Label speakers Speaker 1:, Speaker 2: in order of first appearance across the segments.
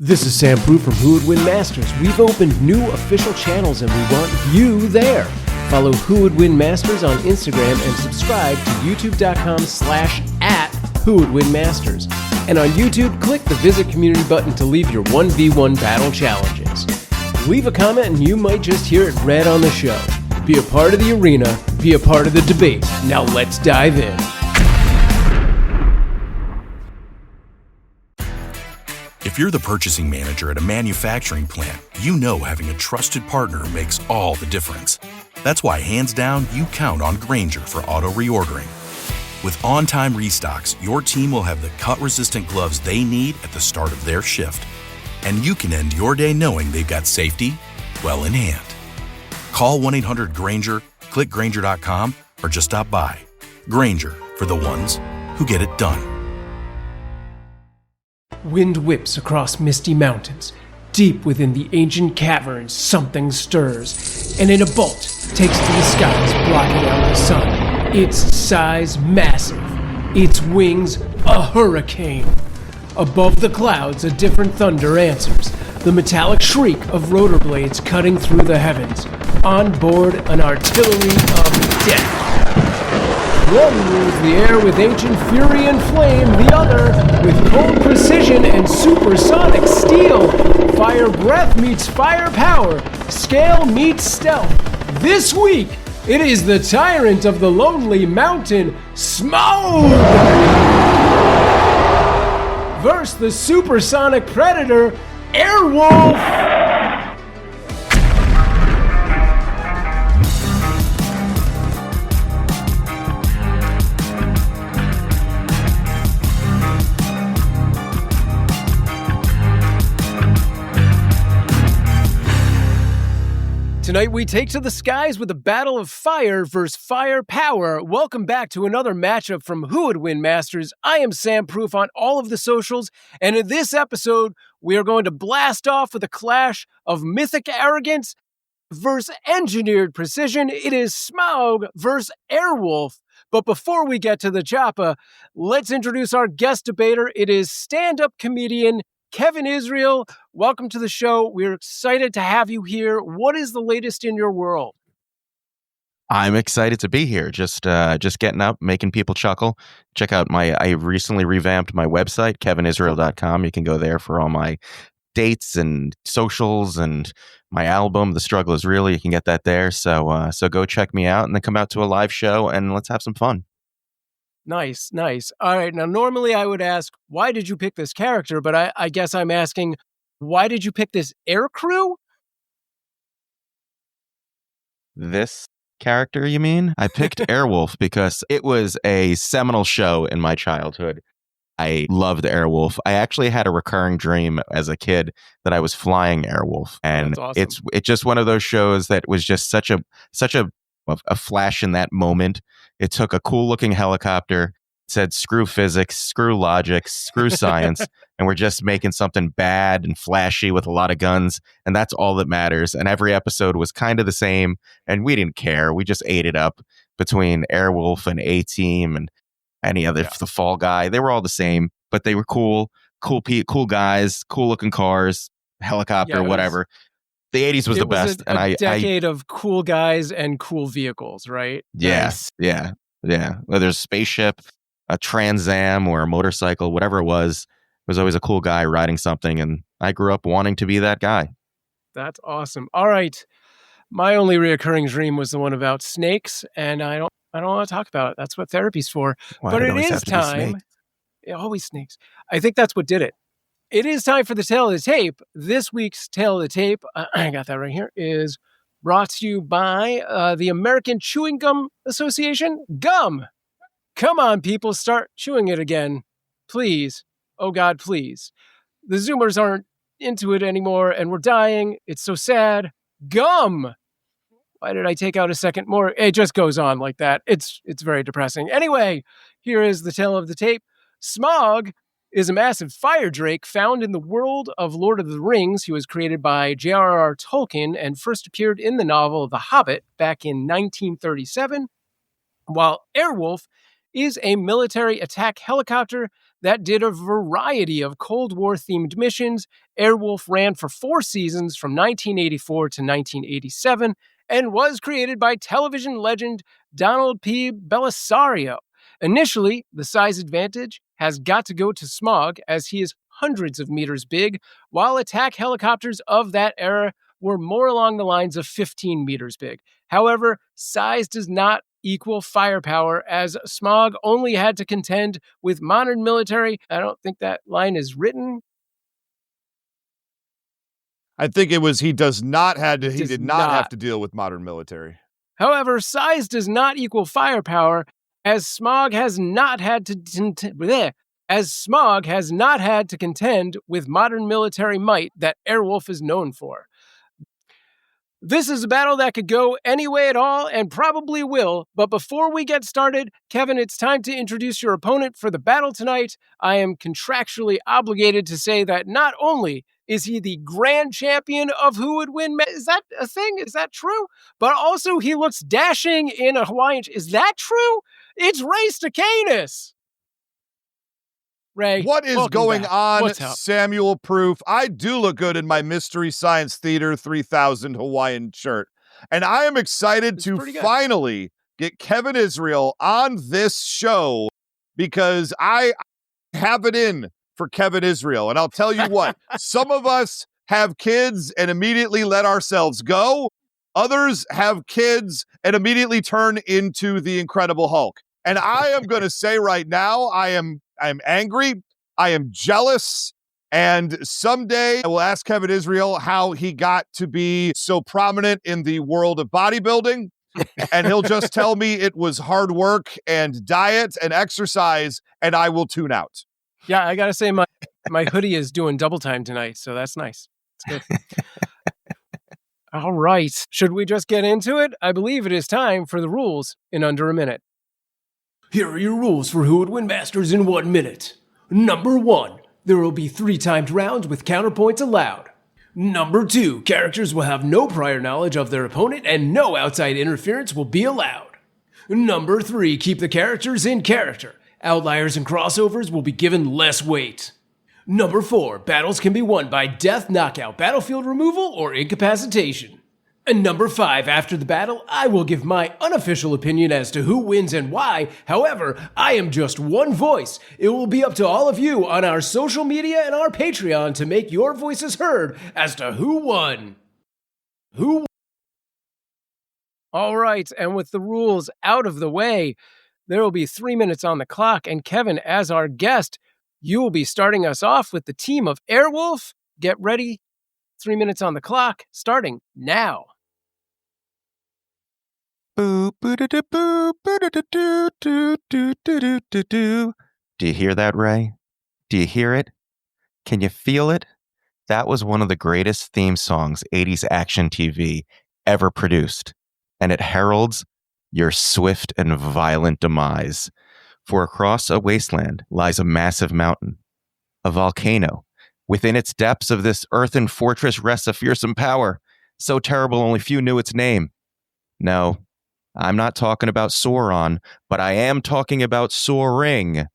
Speaker 1: This is Sam Prue from Who Would Win Masters. We've opened new official channels and we want you there. Follow Who Would Win Masters on Instagram and subscribe to youtube.com/@WhoWouldWinMasters. And on YouTube, click the Visit Community button to leave your 1v1 battle challenges. Leave a comment and you might just hear it read on the show. Be a part of the arena, be a part of the debate. Now let's dive in.
Speaker 2: If you're the purchasing manager at a manufacturing plant, you know having a trusted partner makes all the difference. That's why, hands down, you count on Grainger for auto reordering. With on-time restocks, your team will have the cut-resistant gloves they need at the start of their shift. And you can end your day knowing they've got safety well in hand. Call 1-800-GRAINGER, click Grainger.com, or just stop by. Grainger, for the ones who get it done.
Speaker 1: Wind whips across misty mountains. Deep within the ancient caverns, something stirs, and in a bolt takes to the skies, blocking out the sun. Its size massive, its wings a hurricane. Above the clouds, a different thunder answers, the metallic shriek of rotor blades cutting through the heavens. On board, an artillery of death. One rules the air with ancient fury and flame, the other with cold precision and supersonic steel. Fire breath meets fire power, scale meets stealth. This week, it is the tyrant of the lonely mountain, Smaug, versus the supersonic predator, Airwolf. Tonight we take to the skies with a battle of fire versus fire power. Welcome back to another matchup from Who Would Win Masters. I am Sam Proof on all of the socials, and in this episode, we are going to blast off with a clash of mythic arrogance versus engineered precision. It is Smaug versus Airwolf. But before we get to the choppa, let's introduce our guest debater. It is stand-up comedian Kevin Israel. Welcome to the show. We're excited to have you here. What is the latest in your world?
Speaker 3: I'm excited to be here. Just getting up, making people chuckle. Check out I recently revamped my website, kevinisrael.com. You can go there for all my dates and socials and my album, The Struggle Is Real. You can get that there. So go check me out and then come out to a live show and let's have some fun.
Speaker 1: Nice. All right. Now, normally I would ask, why did you pick this character? But I guess I'm asking, why did you pick this air crew?
Speaker 3: This character, you mean? I picked Airwolf because it was a seminal show in my childhood. I loved Airwolf. I actually had a recurring dream as a kid that I was flying Airwolf. And
Speaker 1: awesome.
Speaker 3: It's just one of those shows that was just such a flash in that moment. It took a cool looking helicopter, said screw physics, screw logic, screw science, and we're just making something bad and flashy with a lot of guns, and that's all that matters. And every episode was kind of the same, and we didn't care. We just ate it up between Airwolf and A-Team and any other, the Fall Guy. They were all the same, but they were cool guys, cool looking cars, helicopter, whatever. The 80s was the best.
Speaker 1: And a decade of cool guys and cool vehicles, right?
Speaker 3: Yes. Yeah. Whether it's a spaceship, a Trans Am, or a motorcycle, whatever it was always a cool guy riding something. And I grew up wanting to be that guy.
Speaker 1: That's awesome. All right. My only reoccurring dream was the one about snakes, and I don't want to talk about it. That's what therapy's for. But it is time. Always snakes. I think that's what did it. It is time for the Tale of the Tape. This week's Tale of the Tape, I got that right here, is brought to you by the American Chewing Gum Association. Gum! Come on, people, start chewing it again. Please. Oh, God, please. The Zoomers aren't into it anymore, and we're dying. It's so sad. Gum! Why did I take out a second more? It just goes on like that. It's very depressing. Anyway, here is the Tale of the Tape. Smaug is a massive fire drake found in the world of Lord of the Rings. He was created by J.R.R. Tolkien and first appeared in the novel The Hobbit back in 1937, while Airwolf is a military attack helicopter that did a variety of Cold War-themed missions. Airwolf ran for 4 seasons from 1984 to 1987 and was created by television legend Donald P. Bellisario. Initially, the size advantage has got to go to Smaug, as he is hundreds of meters big, while attack helicopters of that era were more along the lines of 15 meters big. However, size does not equal firepower, as Smaug only had to contend with modern military. I don't think that line is written.
Speaker 4: I think it was he did not have to deal with modern military.
Speaker 1: However, size does not equal firepower, as Smaug has not had to contend with modern military might that Airwolf is known for. This is a battle that could go any way at all, and probably will, but before we get started, Kevin, it's time to introduce your opponent for the battle tonight. I am contractually obligated to say that not only is he the grand champion of Who Would Win? Is that a thing? Is that true? But also he looks dashing in a Hawaiian. Is that true? It's Ray Stakenas. Ray,
Speaker 4: what is going
Speaker 1: back.
Speaker 4: on,
Speaker 1: What's up?
Speaker 4: Samuel Proof? I do look good in my Mystery Science Theater 3000 Hawaiian shirt. And I am excited to finally get Kevin Israel on this show, because I have it in for Kevin Israel. And I'll tell you what, some of us have kids and immediately let ourselves go. Others have kids and immediately turn into the Incredible Hulk. And I am going to say right now, I'm angry, I am jealous, and someday I will ask Kevin Israel how he got to be so prominent in the world of bodybuilding, and he'll just tell me it was hard work and diet and exercise, and I will tune out.
Speaker 1: Yeah, I gotta say, my hoodie is doing double time tonight, so that's nice. It's good. All right, should we just get into it? I believe it is time for the rules in under a minute.
Speaker 5: Here are your rules for Who Would Win Masters in 1 minute. Number 1, there will be 3 timed rounds with counterpoints allowed. Number 2, characters will have no prior knowledge of their opponent and no outside interference will be allowed. Number 3, keep the characters in character. Outliers and crossovers will be given less weight. Number 4, battles can be won by death, knockout, battlefield removal, or incapacitation. And number 5, after the battle, I will give my unofficial opinion as to who wins and why. However, I am just one voice. It will be up to all of you on our social media and our Patreon to make your voices heard as to who won.
Speaker 1: All right, and with the rules out of the way, there will be 3 minutes on the clock, and Kevin, as our guest, you will be starting us off with the team of Airwolf. Get ready. 3 minutes on the clock, starting now.
Speaker 3: Do you hear that, Ray? Do you hear it? Can you feel it? That was one of the greatest theme songs 80s action TV ever produced, and it heralds your swift and violent demise. For across a wasteland lies a massive mountain, a volcano. Within its depths of this earthen fortress rests a fearsome power, so terrible only few knew its name. No, I'm not talking about Sauron, but I am talking about soaring.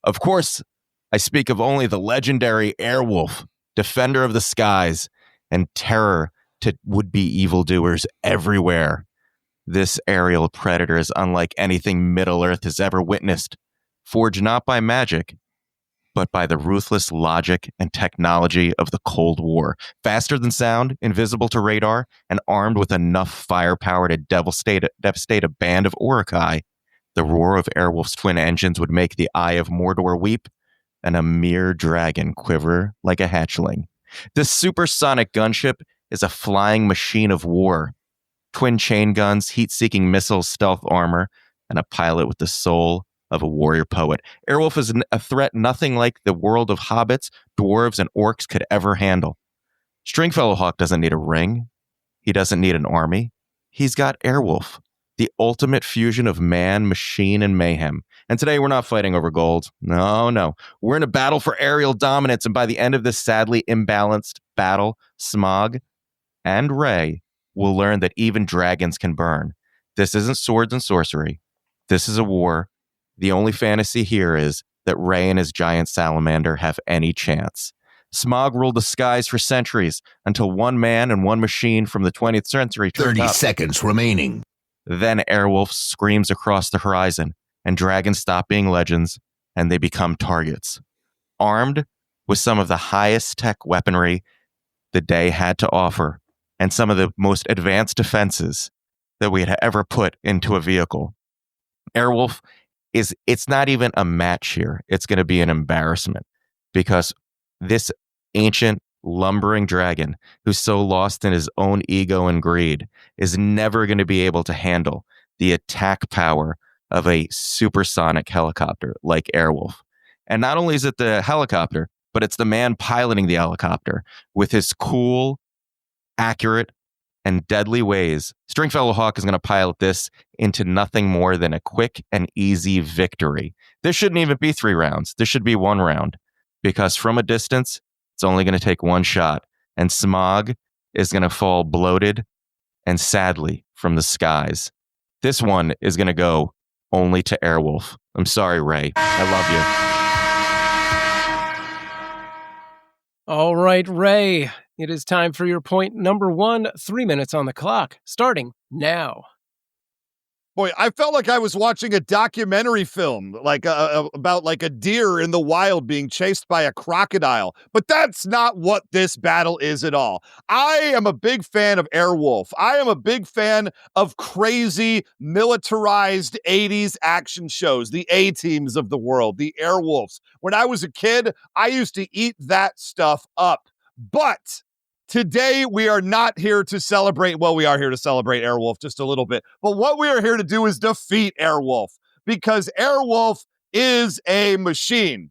Speaker 3: Of course, I speak of only the legendary Airwolf, defender of the skies, and terror to would-be evildoers everywhere. This aerial predator is unlike anything Middle-earth has ever witnessed, forged not by magic, but by the ruthless logic and technology of the Cold War. Faster than sound, invisible to radar, and armed with enough firepower to devastate a band of Uruk-hai, the roar of Airwolf's twin engines would make the Eye of Mordor weep and a mere dragon quiver like a hatchling. This supersonic gunship is a flying machine of war. Twin chain guns, heat-seeking missiles, stealth armor, and a pilot with the soul of a warrior poet. Airwolf is a threat nothing like the world of hobbits, dwarves, and orcs could ever handle. Stringfellow Hawk doesn't need a ring. He doesn't need an army. He's got Airwolf, the ultimate fusion of man, machine, and mayhem. And today we're not fighting over gold. No. We're in a battle for aerial dominance, and by the end of this sadly imbalanced battle, Smaug and Ray will learn that even dragons can burn. This isn't swords and sorcery. This is a war. The only fantasy here is that Ray and his giant salamander have any chance. Smaug ruled the skies for centuries until one man and one machine from the 20th century.
Speaker 6: 30 seconds remaining.
Speaker 3: Then Airwolf screams across the horizon, and dragons stop being legends, and they become targets. Armed with some of the highest tech weaponry the day had to offer, and some of the most advanced defenses that we had ever put into a vehicle. Airwolf it's not even a match here. It's going to be an embarrassment, because this ancient lumbering dragon who's so lost in his own ego and greed is never going to be able to handle the attack power of a supersonic helicopter like Airwolf. And not only is it the helicopter, but it's the man piloting the helicopter with his cool, accurate, and deadly ways. Stringfellow Hawk is going to pilot this into nothing more than a quick and easy victory. This shouldn't even be 3 rounds. This should be 1 round, because from a distance, it's only going to take 1 shot, and Smaug is going to fall bloated and sadly from the skies. This one is going to go only to Airwolf. I'm sorry, Ray. I love
Speaker 1: you. All right, Ray. It is time for your point number 1. 3 minutes on the clock, starting now.
Speaker 4: Boy, I felt like I was watching a documentary film, like about like a deer in the wild being chased by a crocodile. But that's not what this battle is at all. I am a big fan of Airwolf. I am a big fan of crazy, militarized 80s action shows, the A-Teams of the world, the Airwolves. When I was a kid, I used to eat that stuff up. But today, we are not here to celebrate. Well, we are here to celebrate Airwolf just a little bit. But what we are here to do is defeat Airwolf, because Airwolf is a machine,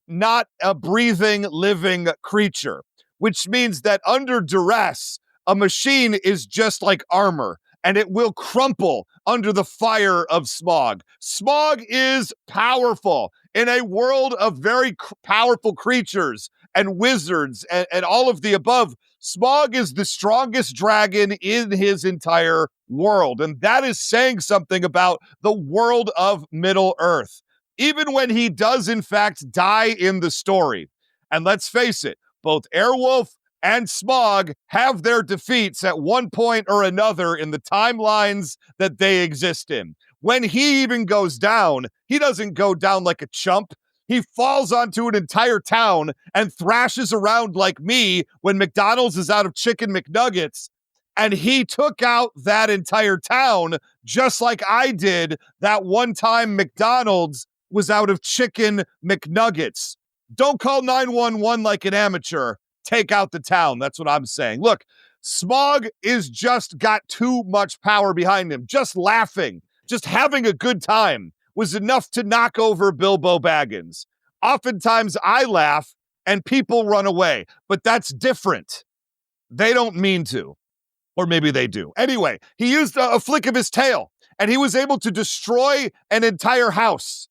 Speaker 4: not a breathing, living creature, which means that under duress, a machine is just like armor, and it will crumple under the fire of Smaug. Smaug is powerful in a world of very powerful creatures and wizards and all of the above. Smaug is the strongest dragon in his entire world, and that is saying something about the world of Middle-earth, even when he does, in fact, die in the story. And let's face it, both Airwolf and Smaug have their defeats at one point or another in the timelines that they exist in. When he even goes down, he doesn't go down like a chump. He falls onto an entire town and thrashes around like me when McDonald's is out of chicken McNuggets. And he took out that entire town just like I did that one time McDonald's was out of chicken McNuggets. Don't call 911 like an amateur. Take out the town. That's what I'm saying. Look, Smaug is just got too much power behind him. Just laughing, just having a good time was enough to knock over Bilbo Baggins. Oftentimes I laugh and people run away, but that's different. They don't mean to, or maybe they do. Anyway, he used a flick of his tail and he was able to destroy an entire house.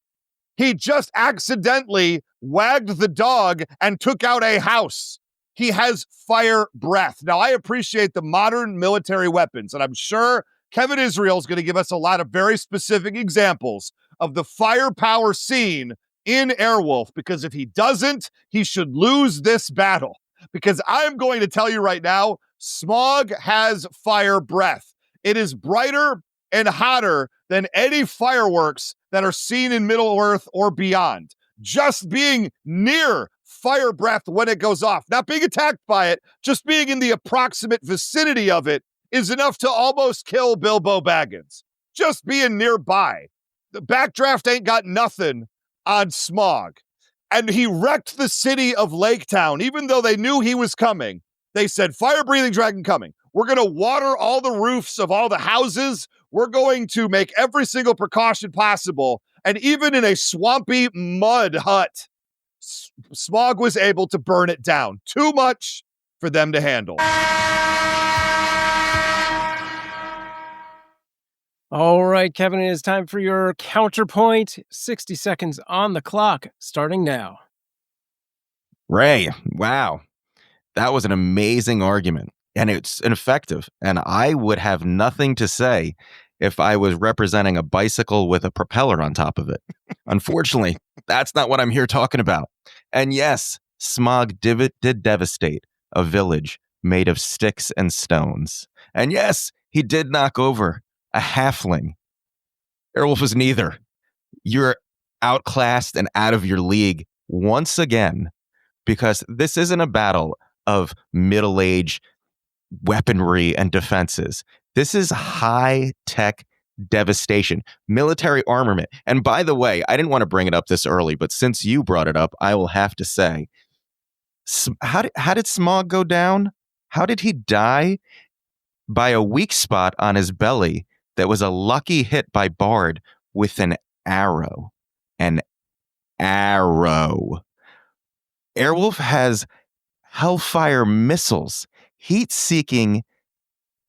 Speaker 4: He just accidentally wagged the dog and took out a house. He has fire breath. Now, I appreciate the modern military weapons, and I'm sure Kevin Israel is going to give us a lot of very specific examples of the firepower scene in Airwolf, because if he doesn't, he should lose this battle. Because I'm going to tell you right now, Smaug has fire breath. It is brighter and hotter than any fireworks that are seen in Middle-earth or beyond. Just being near fire breath when it goes off, not being attacked by it, just being in the approximate vicinity of it is enough to almost kill Bilbo Baggins. Just being nearby. The backdraft ain't got nothing on Smaug. And he wrecked the city of Lake Town, even though they knew he was coming. They said, fire-breathing dragon coming. We're going to water all the roofs of all the houses. We're going to make every single precaution possible. And even in a swampy mud hut, Smaug was able to burn it down. Too much for them to handle.
Speaker 1: All right, Kevin, it is time for your counterpoint. 60 seconds on the clock, starting now.
Speaker 3: Ray, wow. That was an amazing argument, and it's effective. And I would have nothing to say if I was representing a bicycle with a propeller on top of it. Unfortunately, that's not what I'm here talking about. And yes, Smaug did devastate a village made of sticks and stones. And yes, he did knock over a halfling. Airwolf is neither. You're outclassed and out of your league once again, because this isn't a battle of middle-age weaponry and defenses. This is high-tech devastation, military armament. And by the way, I didn't want to bring it up this early, but since you brought it up, I will have to say, how did Smaug go down? How did he die? By a weak spot on his belly that was a lucky hit by Bard with an arrow. An arrow. Airwolf has Hellfire missiles, heat-seeking,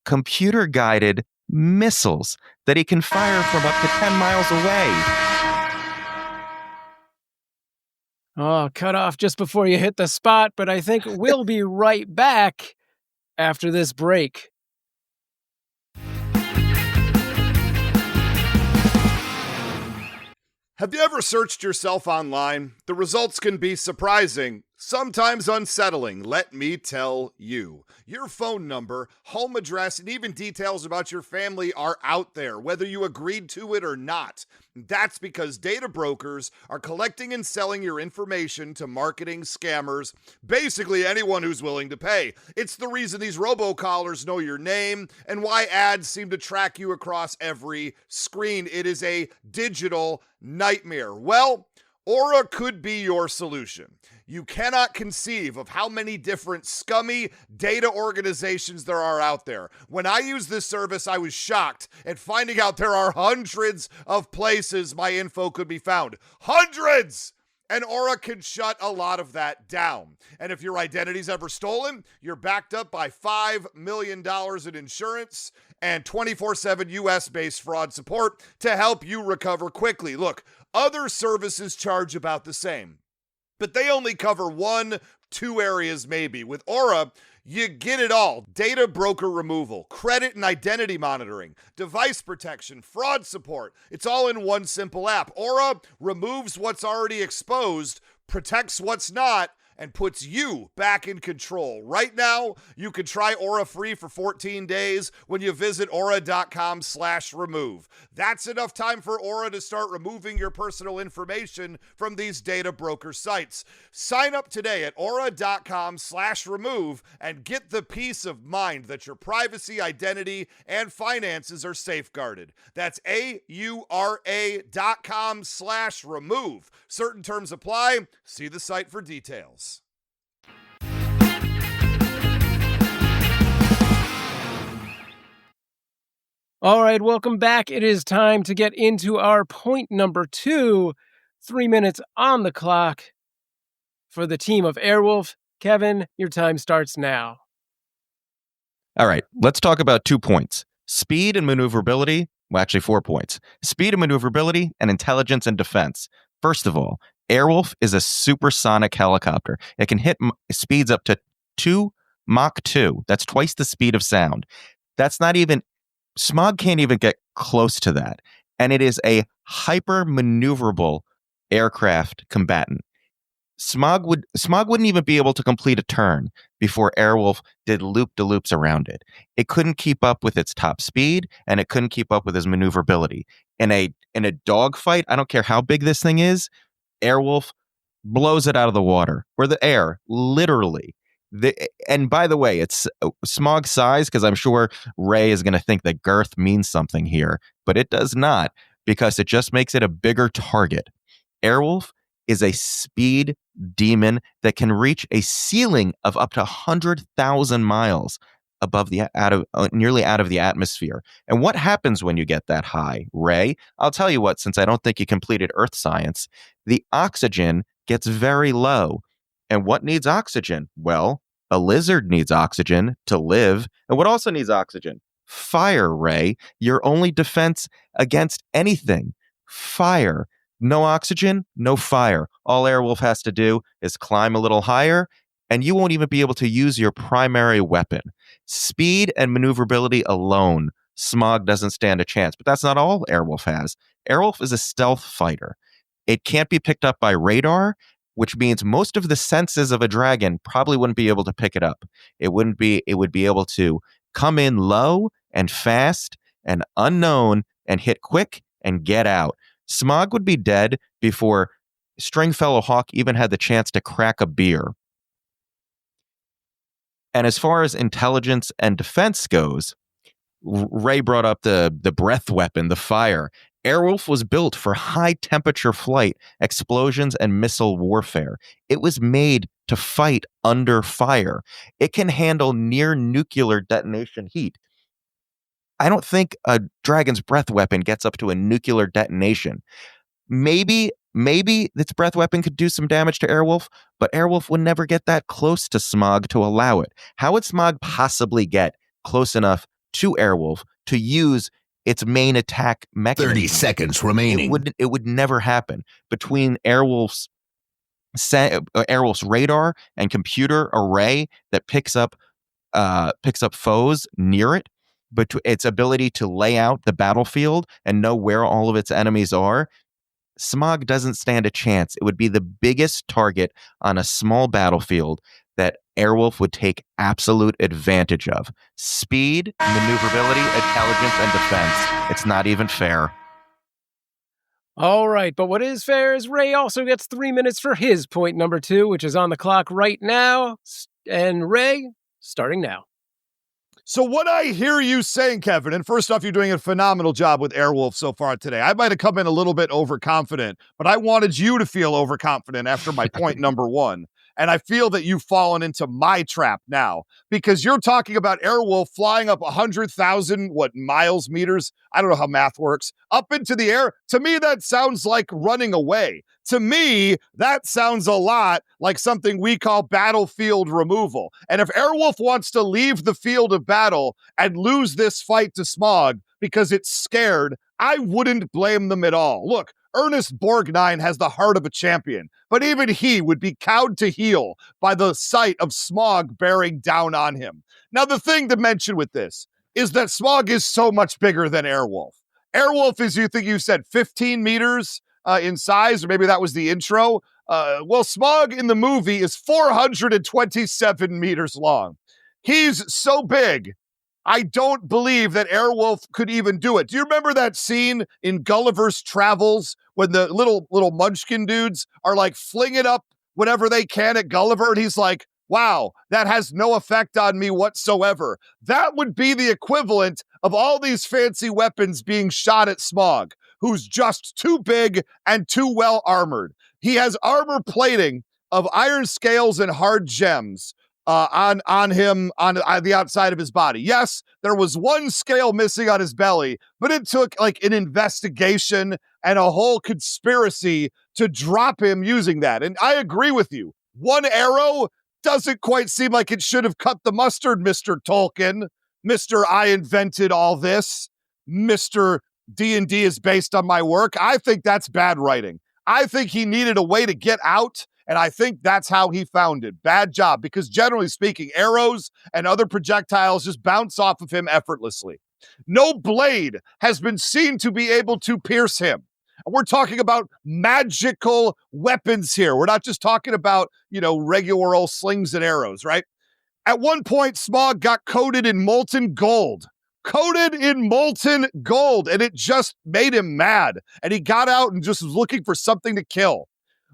Speaker 3: computer-guided missiles that he can fire from up to 10 miles away.
Speaker 1: Oh, cut off just before you hit the spot, but I think we'll be right back after this break.
Speaker 4: Have you ever searched yourself online? The results can be surprising, sometimes unsettling, let me tell you. Your phone number, home address, and even details about your family are out there, whether you agreed to it or not. That's because data brokers are collecting and selling your information to marketing scammers, basically anyone who's willing to pay. It's the reason these robocallers know your name and why ads seem to track you across every screen. It is a digital nightmare. Well, Aura could be your solution. You cannot conceive of how many different scummy data organizations there are out there. When I used this service, I was shocked at finding out there are hundreds of places my info could be found. Hundreds! And Aura can shut a lot of that down. And if your identity's ever stolen, you're backed up by $5 million in insurance and 24/7 US-based fraud support to help you recover quickly. Look, other services charge about the same, but they only cover 1-2 areas maybe. With Aura, you get it all. Data broker removal, credit and identity monitoring, device protection, fraud support. It's all in one simple app. Aura removes what's already exposed, protects what's not, and puts you back in control. Right now, you can try Aura free for 14 days when you visit aura.com/remove. That's enough time for Aura to start removing your personal information from these data broker sites. Sign up today at aura.com/remove and get the peace of mind that your privacy, identity, and finances are safeguarded. That's aura.com/remove. Certain terms apply. See the site for details.
Speaker 1: All right, welcome back. It is time to get into our point number 2. 3 minutes on the clock for the team of Airwolf. Kevin, your time starts now.
Speaker 3: All right, let's talk about 2 points. Speed and maneuverability. Well, actually 4 points. Speed and maneuverability and intelligence and defense. First of all, Airwolf is a supersonic helicopter. It can hit speeds up to 2 Mach 2. That's twice the speed of sound. That's not even, Smaug can't even get close to that. And it is a hyper maneuverable aircraft combatant. Smaug wouldn't even be able to complete a turn before Airwolf did loop-de-loops around it. It couldn't keep up with its top speed, and it couldn't keep up with his maneuverability. In a dogfight, I don't care how big this thing is, Airwolf blows it out of the water or the air, literally. And by the way, it's Smaug size, because I'm sure Ray is going to think that girth means something here, but it does not, because it just makes it a bigger target. Airwolf is a speed demon that can reach a ceiling of up to 100,000 miles above nearly out of the atmosphere. And what happens when you get that high, Ray? I'll tell you what, since I don't think you completed Earth science, the oxygen gets very low. And what needs oxygen? Well, a lizard needs oxygen to live. And what also needs oxygen? Fire, Ray. Your only defense against anything. Fire. No oxygen, no fire. All Airwolf has to do is climb a little higher, and you won't even be able to use your primary weapon. Speed and maneuverability alone Smaug doesn't stand a chance. But that's not all Airwolf has. Airwolf is a stealth fighter. It can't be picked up by radar, which means most of the senses of a dragon probably wouldn't be able to pick it up. It would be able to come in low and fast and unknown and hit quick and get out. Smaug would be dead before Stringfellow Hawk even had the chance to crack a beer. And as far as intelligence and defense goes, Ray brought up the breath weapon, the fire. Airwolf was built for high-temperature flight, explosions, and missile warfare. It was made to fight under fire. It can handle near-nuclear detonation heat. I don't think a dragon's breath weapon gets up to a nuclear detonation. Maybe its breath weapon could do some damage to Airwolf, but Airwolf would never get that close to Smaug to allow it. How would Smaug possibly get close enough to Airwolf to use its main attack mechanism?
Speaker 6: 30 seconds remaining.
Speaker 3: It would never happen. Between Airwolf's radar and computer array that picks up foes near it, but its ability to lay out the battlefield and know where all of its enemies are, Smaug doesn't stand a chance. It would be the biggest target on a small battlefield that Airwolf would take absolute advantage of. Speed, maneuverability, intelligence, and defense. It's not even fair.
Speaker 1: All right, but what is fair is Ray also gets 3 minutes for his point number 2, which is on the clock right now. And Ray, starting now.
Speaker 4: So what I hear you saying, Kevin, and first off, you're doing a phenomenal job with Airwolf so far today. I might have come in a little bit overconfident, but I wanted you to feel overconfident after my point number 1. And I feel that you've fallen into my trap now because you're talking about Airwolf flying up 100,000, meters? I don't know how math works. Up into the air. To me, that sounds like running away. To me, that sounds a lot like something we call battlefield removal. And if Airwolf wants to leave the field of battle and lose this fight to Smaug because it's scared, I wouldn't blame them at all. Look, Ernest Borgnine has the heart of a champion, but even he would be cowed to heel by the sight of Smaug bearing down on him. Now, the thing to mention with this is that Smaug is so much bigger than Airwolf. Airwolf is, you said 15 meters in size, or maybe that was the intro. Well, Smaug in the movie is 427 meters long. He's so big, I don't believe that Airwolf could even do it. Do you remember that scene in Gulliver's Travels when the little munchkin dudes are like flinging up whatever they can at Gulliver? And he's like, wow, that has no effect on me whatsoever. That would be the equivalent of all these fancy weapons being shot at Smaug, who's just too big and too well armored. He has armor plating of iron scales and hard gems on him on the outside of his body. Yes, there was one scale missing on his belly, but it took like an investigation and a whole conspiracy to drop him using that. And I agree with you. One arrow doesn't quite seem like it should have cut the mustard, Mr. Tolkien. Mr. I invented all this. Mr. D&D is based on my work. I think that's bad writing. I think he needed a way to get out, and I think that's how he found it. Bad job, because generally speaking, arrows and other projectiles just bounce off of him effortlessly. No blade has been seen to be able to pierce him. We're talking about magical weapons here. We're not just talking about, regular old slings and arrows, right? At one point, Smaug got coated in molten gold. Coated in molten gold, and it just made him mad. And he got out and just was looking for something to kill.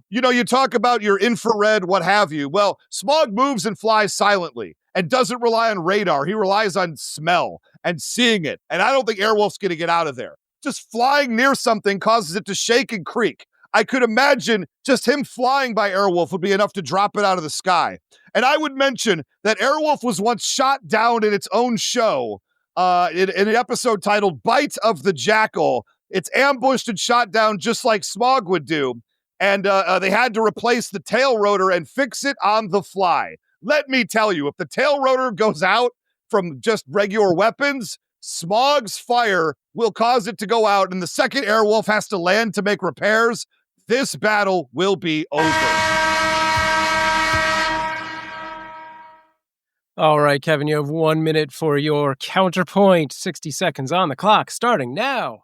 Speaker 4: You talk about your infrared, what have you. Well, Smaug moves and flies silently and doesn't rely on radar. He relies on smell and seeing it. And I don't think Airwolf's going to get out of there. Just flying near something causes it to shake and creak. I could imagine just him flying by Airwolf would be enough to drop it out of the sky. And I would mention that Airwolf was once shot down in its own show in an episode titled Bite of the Jackal. It's ambushed and shot down just like Smaug would do. And they had to replace the tail rotor and fix it on the fly. Let me tell you, if the tail rotor goes out from just regular weapons, Smaug's fire will cause it to go out, and the second Airwolf has to land to make repairs. This battle will be over.
Speaker 1: All right, Kevin, you have 1 minute for your counterpoint. 60 seconds on the clock, starting now.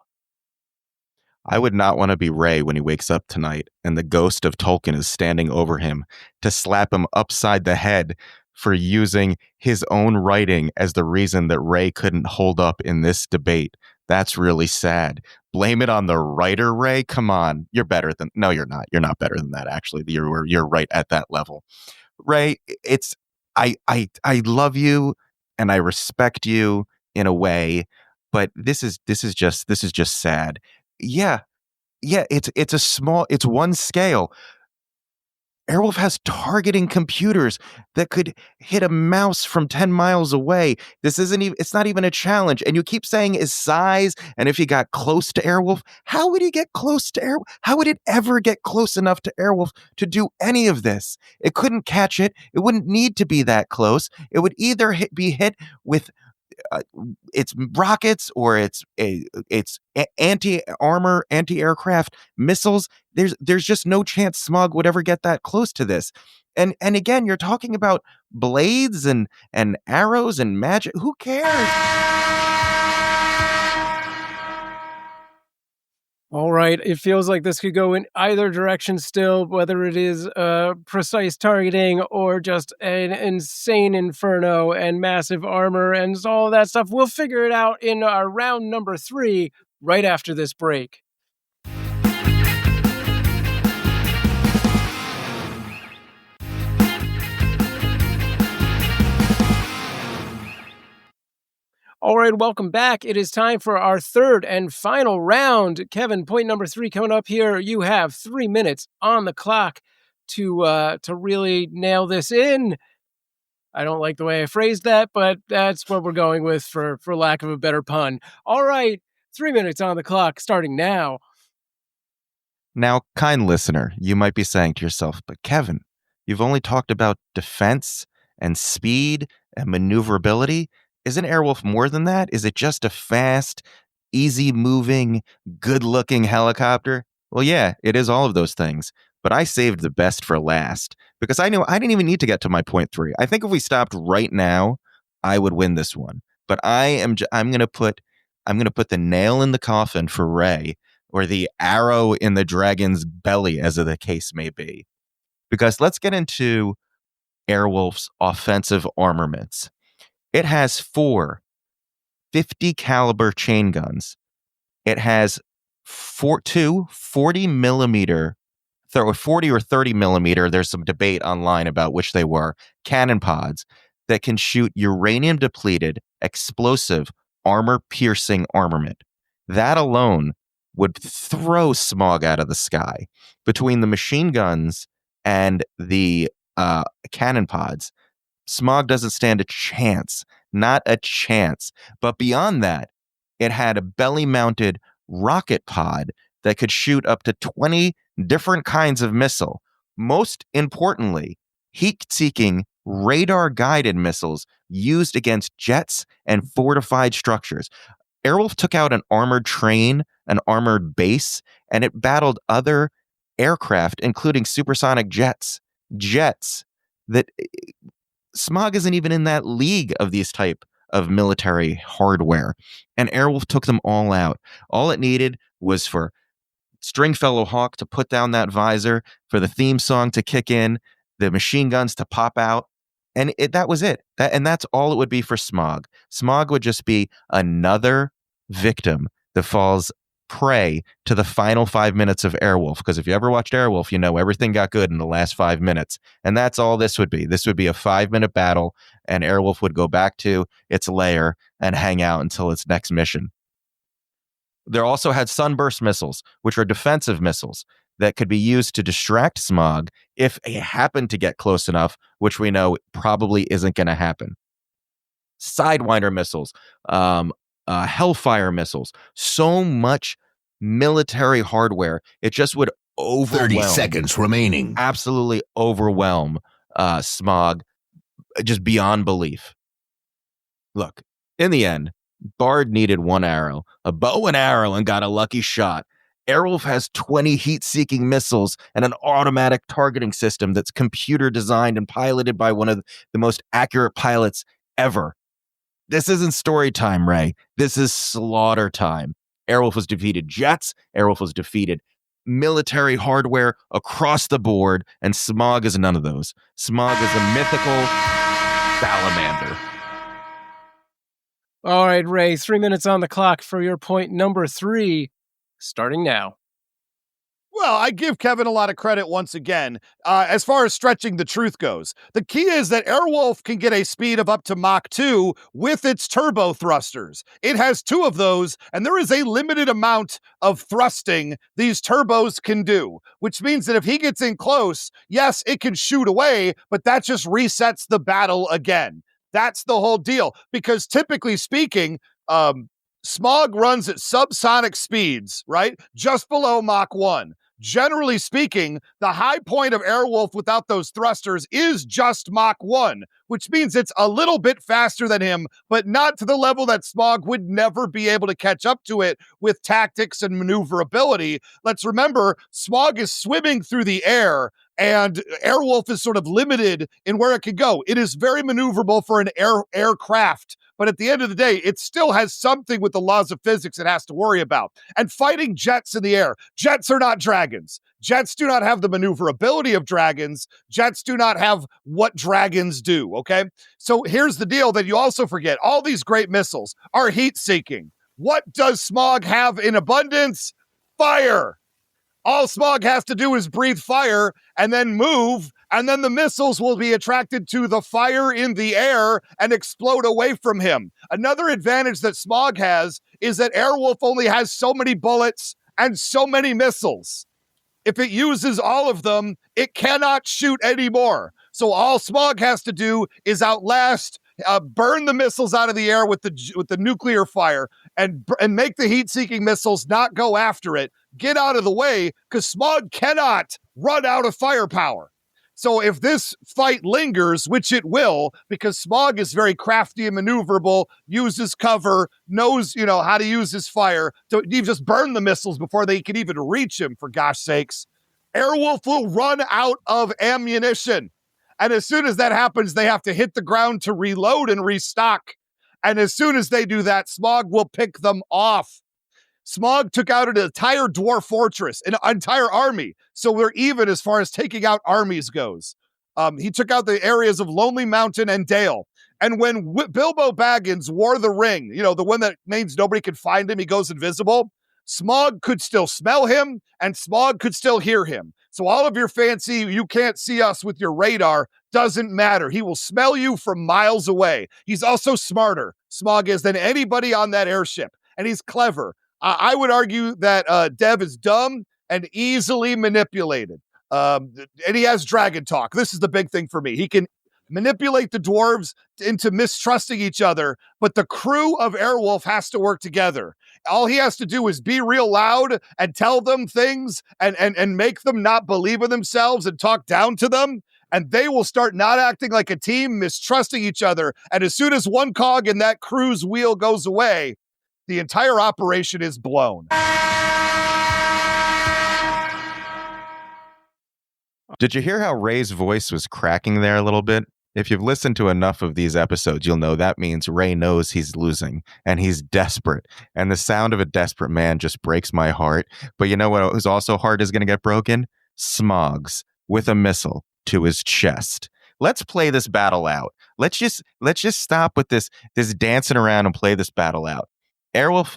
Speaker 3: I would not want to be Ray when he wakes up tonight and the ghost of Tolkien is standing over him to slap him upside the head for using his own writing as the reason that Ray couldn't hold up in this debate. That's really sad. Blame it on the writer, Ray. Come on. You're better than... No, you're not. You're not better than that, actually. You're right at that level. Ray, I love you and I respect you in a way, but this is just sad. Yeah, it's one scale. Airwolf has targeting computers that could hit a mouse from 10 miles away. It's not even a challenge. And you keep saying his size, and if he got close to Airwolf, how would he get close to Airwolf? How would it ever get close enough to Airwolf to do any of this? It couldn't catch it. It wouldn't need to be that close. It would either be hit with its rockets or its anti-armor, anti-aircraft missiles. There's just no chance Smaug would ever get that close to this. And again, you're talking about blades and arrows and magic. Who cares?
Speaker 1: All right, it feels like this could go in either direction still, whether it is precise targeting or just an insane inferno and massive armor and all of that stuff. We'll figure it out in our round number 3 right after this break. All right, welcome back. It is time for our third and final round. Kevin, point number 3 coming up here. You have 3 minutes on the clock to really nail this in. I don't like the way I phrased that, but that's what we're going with for lack of a better pun. All right, 3 minutes on the clock, starting now.
Speaker 3: Now, kind listener, you might be saying to yourself, but Kevin, you've only talked about defense and speed and maneuverability. Isn't Airwolf more than that? Is it just a fast, easy-moving, good-looking helicopter? Well, yeah, it is all of those things. But I saved the best for last because I knew I didn't even need to get to my point 3. I think if we stopped right now, I would win this one. But I'm going to put the nail in the coffin for Ray, or the arrow in the dragon's belly, as the case may be. Because let's get into Airwolf's offensive armaments. It has 4 50 caliber chain guns. It has 2 40 millimeter, or 40 or 30 millimeter. There's some debate online about which they were. Cannon pods that can shoot uranium depleted, explosive, armor piercing armament. That alone would throw Smaug out of the sky. Between the machine guns and the cannon pods, Smaug doesn't stand a chance. Not a chance. But beyond that, it had a belly-mounted rocket pod that could shoot up to 20 different kinds of missile. Most importantly, heat-seeking radar-guided missiles used against jets and fortified structures. Airwolf took out an armored train, an armored base, and it battled other aircraft, including supersonic jets. Jets that... Smaug isn't even in that league of these type of military hardware. And Airwolf took them all out. All it needed was for Stringfellow Hawk to put down that visor, for the theme song to kick in, the machine guns to pop out. And that was it. That's all it would be for Smaug. Smaug would just be another victim that falls prey to the final 5 minutes of Airwolf. Because if you ever watched Airwolf, you know everything got good in the last 5 minutes. And that's all this would be. This would be a 5-minute battle, and Airwolf would go back to its lair and hang out until its next mission. There also had sunburst missiles, which are defensive missiles that could be used to distract Smaug if it happened to get close enough, which we know probably isn't going to happen. Sidewinder missiles, Hellfire missiles, so much military hardware. It just would overwhelm.
Speaker 6: 30 seconds remaining.
Speaker 3: Absolutely overwhelm Smaug just beyond belief. Look, in the end, Bard needed one arrow, a bow and arrow, and got a lucky shot. Airwolf has 20 heat-seeking missiles and an automatic targeting system that's computer designed and piloted by one of the most accurate pilots ever. This isn't story time, Ray. This is slaughter time. Airwolf has defeated jets. Airwolf has defeated military hardware across the board, and Smaug is none of those. Smaug is a mythical salamander.
Speaker 1: All right, Ray, 3 minutes on the clock for your point number 3, starting now.
Speaker 4: Well, I give Kevin a lot of credit once again, as far as stretching the truth goes. The key is that Airwolf can get a speed of up to Mach 2 with its turbo thrusters. It has 2 of those, and there is a limited amount of thrusting these turbos can do, which means that if he gets in close, yes, it can shoot away, but that just resets the battle again. That's the whole deal, because typically speaking, Smaug runs at subsonic speeds, right? Just below Mach 1. Generally speaking, the high point of Airwolf without those thrusters is just Mach 1, which means it's a little bit faster than him, but not to the level that Smaug would never be able to catch up to it with tactics and maneuverability. Let's remember, Smaug is swimming through the air, and Airwolf is sort of limited in where it can go. It is very maneuverable for an aircraft, but at the end of the day, it still has something with the laws of physics it has to worry about. And fighting jets in the air. Jets are not dragons. Jets do not have the maneuverability of dragons. Jets do not have what dragons do, okay? So here's the deal that you also forget. All these great missiles are heat-seeking. What does Smaug have in abundance? Fire. All Smaug has to do is breathe fire and then move, and then the missiles will be attracted to the fire in the air and explode away from him. Another advantage that Smaug has is that Airwolf only has so many bullets and so many missiles. If it uses all of them, it cannot shoot anymore. So all Smaug has to do is outlast, burn the missiles out of the air with the nuclear fire, and make the heat-seeking missiles not go after it. Get out of the way, because Smaug cannot run out of firepower. So if this fight lingers, which it will, because Smaug is very crafty and maneuverable, uses cover, knows, how to use his fire, so you just burn the missiles before they can even reach him, for gosh sakes. Airwolf will run out of ammunition. And as soon as that happens, they have to hit the ground to reload and restock. And as soon as they do that, Smaug will pick them off. Smaug took out an entire dwarf fortress, an entire army. So we're even as far as taking out armies goes. He took out the areas of Lonely Mountain and Dale. And when Bilbo Baggins wore the ring, the one that means nobody can find him, he goes invisible, Smaug could still smell him, and Smaug could still hear him. So all of your fancy, you can't see us with your radar, doesn't matter. He will smell you from miles away. He's also smarter, Smaug is, than anybody on that airship. And he's clever. I would argue that Dev is dumb and easily manipulated. And he has dragon talk. This is the big thing for me. He can manipulate the dwarves into mistrusting each other, but the crew of Airwolf has to work together. All he has to do is be real loud and tell them things and make them not believe in themselves and talk down to them, and they will start not acting like a team, mistrusting each other. And as soon as one cog in that crew's wheel goes away, the entire operation is blown.
Speaker 3: Did you hear how Ray's voice was cracking there a little bit? If you've listened to enough of these episodes, you'll know that means Ray knows he's losing and he's desperate. And the sound of a desperate man just breaks my heart. But you know what was also heart is going to get broken? Smaug's with a missile to his chest. Let's play this battle out. Let's just stop with this dancing around and play this battle out. Airwolf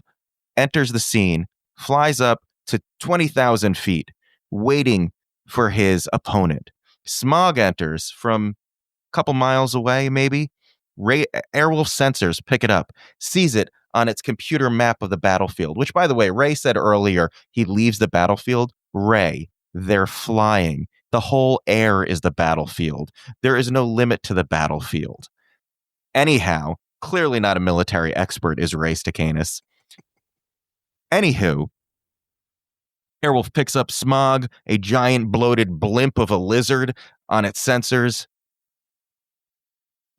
Speaker 3: enters the scene, flies up to 20,000 feet, waiting for his opponent. Smaug enters from a couple miles away, maybe. Airwolf sensors pick it up, sees it on its computer map of the battlefield, which, by the way, Ray said earlier he leaves the battlefield. Ray, they're flying. The whole air is the battlefield. There is no limit to the battlefield. Anyhow, clearly not a military expert is Ray Stakenas. Anywho, Airwolf picks up Smaug, a giant bloated blimp of a lizard, on its sensors,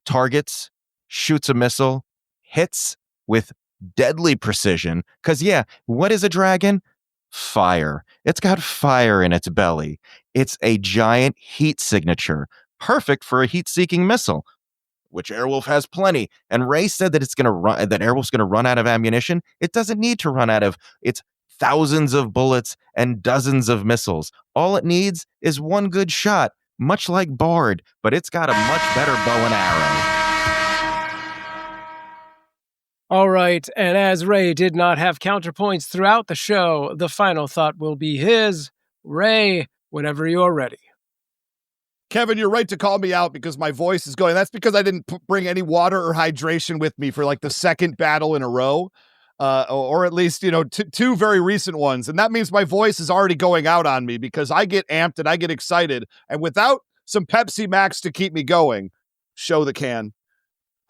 Speaker 3: targets, shoots a missile, hits with deadly precision. Because, yeah, what is a dragon? fire. It's got fire in its belly. It's a giant heat signature, perfect for a heat-seeking missile, which Airwolf has plenty. And Ray said that that Airwolf's going to run out of ammunition. It doesn't need to run out of its thousands of bullets and dozens of missiles. All it needs is one good shot, much like Bard, but it's got a much better bow and arrow.
Speaker 1: All right, and as Ray did not have counterpoints throughout the show, the final thought will be his. Ray, whenever you're ready.
Speaker 4: Kevin, you're right to call me out because my voice is going. That's because I didn't bring any water or hydration with me for like the second battle in a row, or at least, two very recent ones. And that means my voice is already going out on me because I get amped and I get excited. And without some Pepsi Max to keep me going, show the can,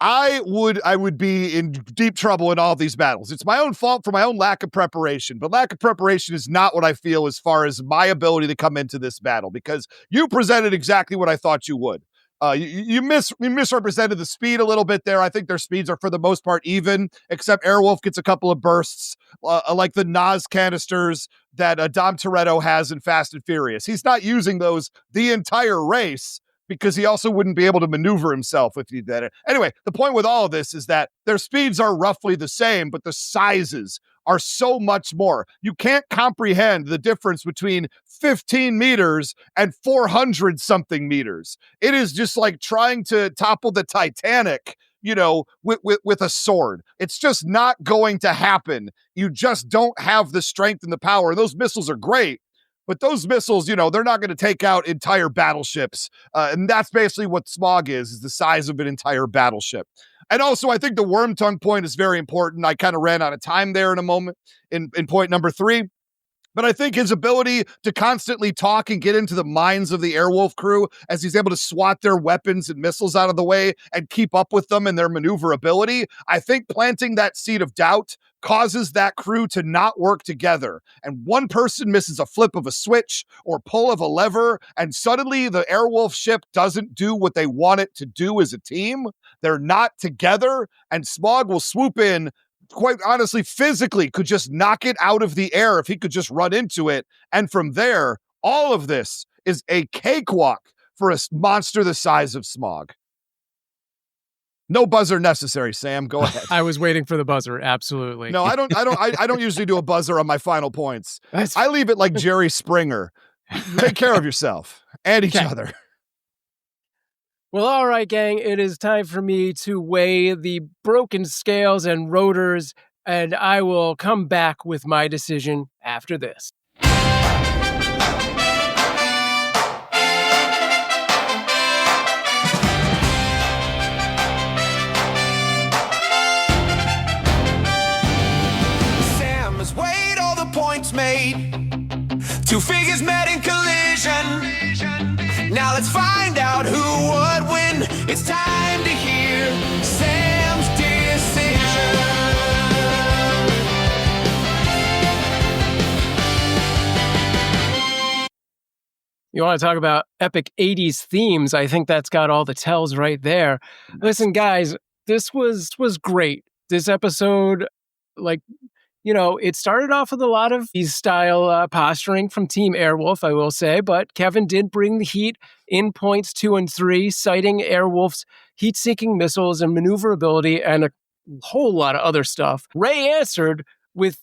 Speaker 4: I would be in deep trouble in all of these battles. It's my own fault for my own lack of preparation, but lack of preparation is not what I feel as far as my ability to come into this battle, because you presented exactly what I thought you would. You misrepresented the speed a little bit there. I think their speeds are for the most part even, except Airwolf gets a couple of bursts, like the Nas canisters that Dom Toretto has in Fast and Furious. He's not using those the entire race, because he also wouldn't be able to maneuver himself if he did it. Anyway, the point with all of this is that their speeds are roughly the same, but the sizes are so much more. You can't comprehend the difference between 15 meters and 400 something meters. It is just like trying to topple the Titanic, with a sword. It's just not going to happen. You just don't have the strength and the power. Those missiles are great, but those missiles, they're not going to take out entire battleships. And that's basically what Smaug is the size of an entire battleship. And also, I think the worm tongue point is very important. I kind of ran out of time there in a moment in point number 3. But I think his ability to constantly talk and get into the minds of the Airwolf crew as he's able to swat their weapons and missiles out of the way and keep up with them and their maneuverability, I think planting that seed of doubt causes that crew to not work together. And one person misses a flip of a switch or pull of a lever, and suddenly the Airwolf ship doesn't do what they want it to do as a team. They're not together, and Smaug will swoop in, quite honestly, physically could just knock it out of the air if he could just run into it. And from there, all of this is a cakewalk for a monster the size of Smaug. No buzzer necessary, Sam. Go ahead.
Speaker 1: I was waiting for the buzzer. Absolutely.
Speaker 4: No, I don't usually do a buzzer on my final points. I leave it like Jerry Springer. Take care of yourself and each other.
Speaker 1: Well, all right, gang, it is time for me to weigh the broken scales and rotors, and I will come back with my decision after this.
Speaker 7: Sam has weighed all the points made. 2 figures met in collision. Now let's find out who would win. It's time to hear Sam's decision.
Speaker 1: You want to talk about epic 80s themes? I think that's got all the tells right there. Listen, guys, this was great. This episode, it started off with a lot of style posturing from Team Airwolf, I will say, but Kevin did bring the heat in points 2 and 3, citing Airwolf's heat-seeking missiles and maneuverability and a whole lot of other stuff. Ray answered with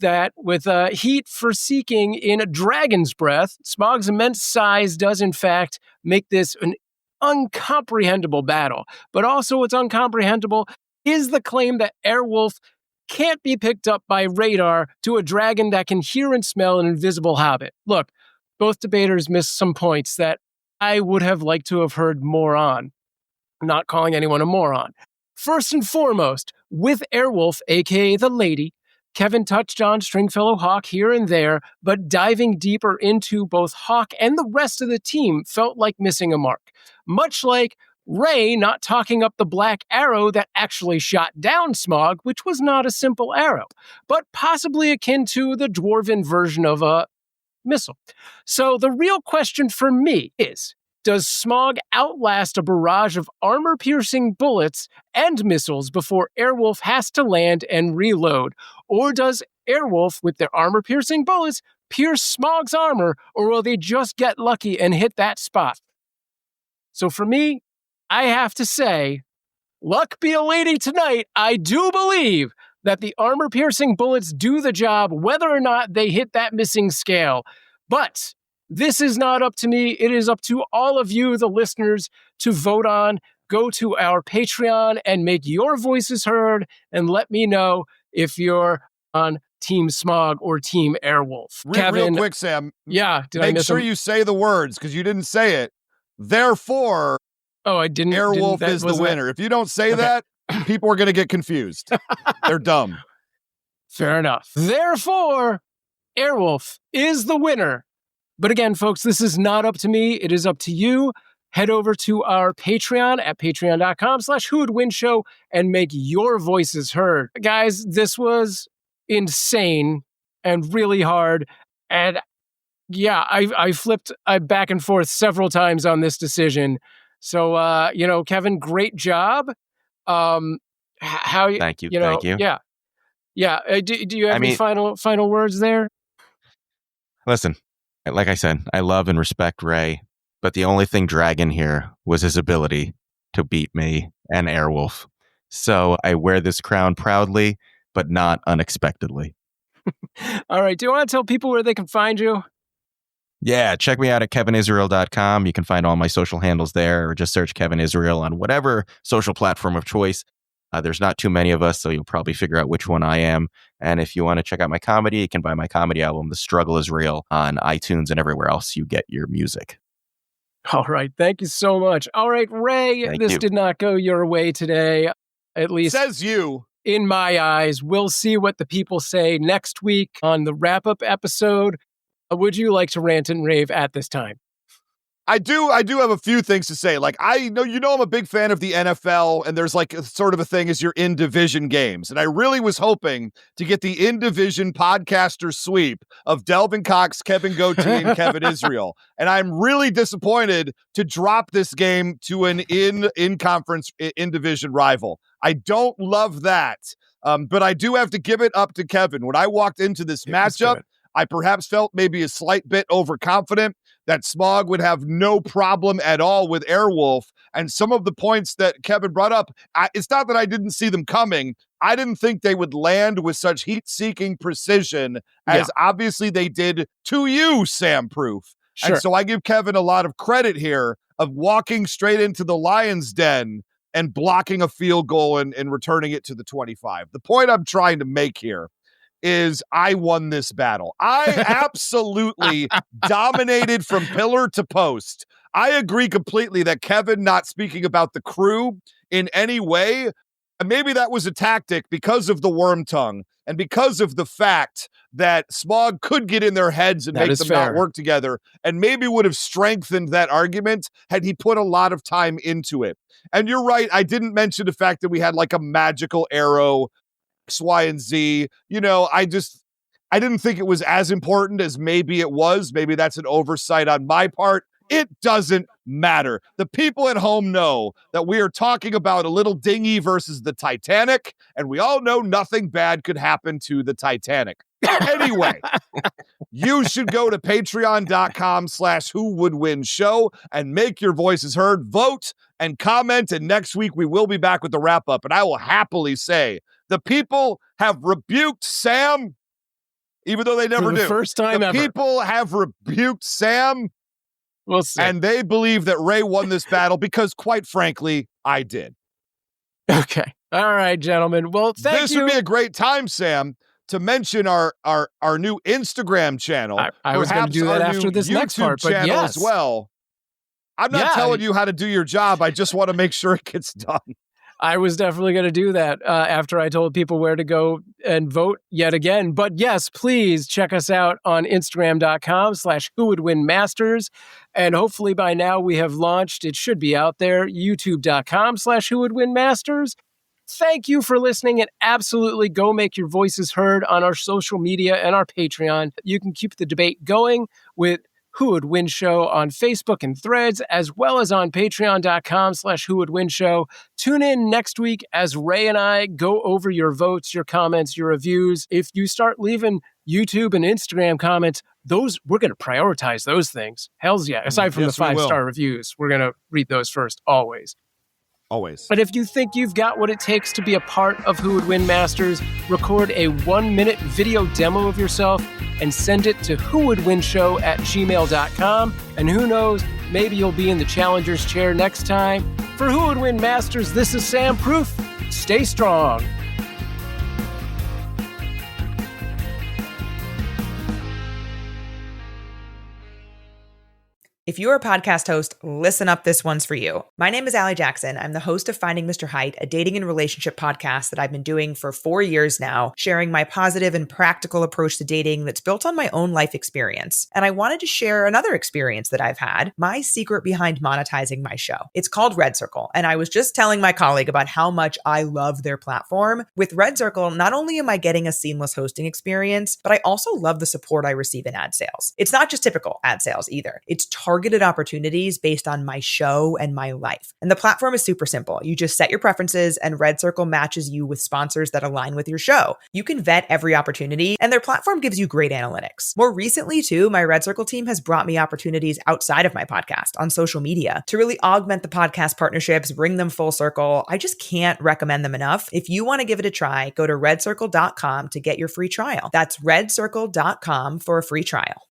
Speaker 1: heat for seeking in a dragon's breath. Smaug's immense size does, in fact, make this an uncomprehendable battle. But also what's uncomprehendable is the claim that Airwolf can't be picked up by radar to a dragon that can hear and smell an invisible hobbit. Look, both debaters missed some points that I would have liked to have heard more on. I'm not calling anyone a moron. First and foremost, with Airwolf, aka the lady, Kevin touched on Stringfellow Hawk here and there, but diving deeper into both Hawk and the rest of the team felt like missing a mark. Much like Ray not talking up the black arrow that actually shot down Smaug, which was not a simple arrow, but possibly akin to the dwarven version of a missile. So the real question for me is, does Smaug outlast a barrage of armor-piercing bullets and missiles before Airwolf has to land and reload? Or does Airwolf, with their armor-piercing bullets, pierce Smaug's armor, or will they just get lucky and hit that spot? So for me, I have to say, luck be a lady tonight. I do believe that the armor-piercing bullets do the job, whether or not they hit that missing scale. But this is not up to me. It is up to all of you, the listeners, to vote on. Go to our Patreon and make your voices heard, and let me know if you're on Team Smaug or Team Airwolf.
Speaker 4: Real quick, Sam.
Speaker 1: Yeah,
Speaker 4: make sure you say the words, because you didn't say it. Therefore,
Speaker 1: I didn't.
Speaker 4: Airwolf is the winner. If you don't say that, people are going to get confused. They're dumb.
Speaker 1: Fair enough. Therefore, Airwolf is the winner. But again, folks, this is not up to me. It is up to you. Head over to our Patreon at patreon.com/whowouldwinshow and make your voices heard. Guys, this was insane and really hard. And yeah, I flipped back and forth several times on this decision. So, Kevin, great job.
Speaker 3: Thank you. Thank you.
Speaker 1: Yeah. Yeah. Do you have any final words there?
Speaker 3: Listen, like I said, I love and respect Ray, but the only thing dragging here was his ability to beat me and Airwolf. So I wear this crown proudly, but not unexpectedly.
Speaker 1: All right. Do you want to tell people where they can find you?
Speaker 3: Yeah, check me out at kevinisrael.com. You can find all my social handles there, or just search Kevin Israel on whatever social platform of choice. There's not too many of us, so you'll probably figure out which one I am. And if you want to check out my comedy, you can buy my comedy album, The Struggle is Real, on iTunes and everywhere else you get your music.
Speaker 1: All right. Thank you so much. All right, Ray, this did not go your way today, at least.
Speaker 4: Says you.
Speaker 1: In my eyes. We'll see what the people say next week on the wrap-up episode. Would you like to rant and rave at this time?
Speaker 4: I do have a few things to say. Like, I'm a big fan of the NFL, and there's like sort of a thing as your in-division games. And I really was hoping to get the in-division podcaster sweep of Delvin Cox, Kevin Goatee, and Kevin Israel. And I'm really disappointed to drop this game to an in-conference, in-division rival. I don't love that. But I do have to give it up to Kevin. When I walked into this matchup, I perhaps felt maybe a slight bit overconfident that Smaug would have no problem at all with Airwolf. And some of the points that Kevin brought up, it's not that I didn't see them coming. I didn't think they would land with such heat-seeking precision as obviously they did to you, Sam Proof. Sure. And so I give Kevin a lot of credit here of walking straight into the lion's den and blocking a field goal and returning it to the 25. The point I'm trying to make here is I won this battle. I absolutely dominated from pillar to post. I agree completely that Kevin not speaking about the crew in any way, and maybe that was a tactic because of the worm tongue and because of the fact that Smaug could get in their heads and make them not work together, and maybe would have strengthened that argument had he put a lot of time into it. And you're right, I didn't mention the fact that we had like a magical arrow X, Y, and Z. I didn't think it was as important as maybe it was. Maybe that's an oversight on my part. It doesn't matter. The people at home know that we are talking about a little dinghy versus the Titanic, and we all know nothing bad could happen to the Titanic. Anyway, you should go to patreon.com/whowouldwinshow and make your voices heard, vote and comment. And next week we will be back with the wrap up. And I will happily say the people have rebuked Sam, even though they never do.
Speaker 1: First time ever.
Speaker 4: People have rebuked Sam.
Speaker 1: We'll see.
Speaker 4: And they believe that Ray won this battle because, quite frankly, I did.
Speaker 1: Okay. All right, gentlemen. Well, thank you.
Speaker 4: This would be a great time, Sam, to mention our new Instagram channel.
Speaker 1: I was going to do that after this next part, but
Speaker 4: channel
Speaker 1: yes.
Speaker 4: as well. I'm not telling you how to do your job. I just want to make sure it gets done.
Speaker 1: I was definitely going to do that after I told people where to go and vote yet again. But yes, please check us out on Instagram.com/whowouldwinmasters. And hopefully by now we have launched, it should be out there, YouTube.com/whowouldwinmasters. Thank you for listening, and absolutely go make your voices heard on our social media and our Patreon. You can keep the debate going with Who Would Win Show on Facebook and Threads, as well as on patreon.com/Who Would Win Show. Tune in next week as Ray and I go over your votes, your comments, your reviews. If you start leaving YouTube and Instagram comments, those we're going to prioritize those things. Hells yeah. Aside from the 5-star reviews, we're going to read those first always.
Speaker 4: Always.
Speaker 1: But if you think you've got what it takes to be a part of Who Would Win Masters, record a 1-minute video demo of yourself and send it to whowouldwinshow@gmail.com. And who knows, maybe you'll be in the challenger's chair next time. For Who Would Win Masters, this is Sam Proof. Stay strong.
Speaker 8: If you're a podcast host, listen up, this one's for you. My name is Allie Jackson. I'm the host of Finding Mr. Height, a dating and relationship podcast that I've been doing for 4 years now, sharing my positive and practical approach to dating that's built on my own life experience. And I wanted to share another experience that I've had, my secret behind monetizing my show. It's called Red Circle, and I was just telling my colleague about how much I love their platform. With Red Circle, not only am I getting a seamless hosting experience, but I also love the support I receive in ad sales. It's not just typical ad sales either. It's targeted opportunities based on my show and my life. And the platform is super simple. You just set your preferences and Red Circle matches you with sponsors that align with your show. You can vet every opportunity and their platform gives you great analytics. More recently too, my Red Circle team has brought me opportunities outside of my podcast on social media to really augment the podcast partnerships, bring them full circle. I just can't recommend them enough. If you want to give it a try, go to redcircle.com to get your free trial. That's redcircle.com for a free trial.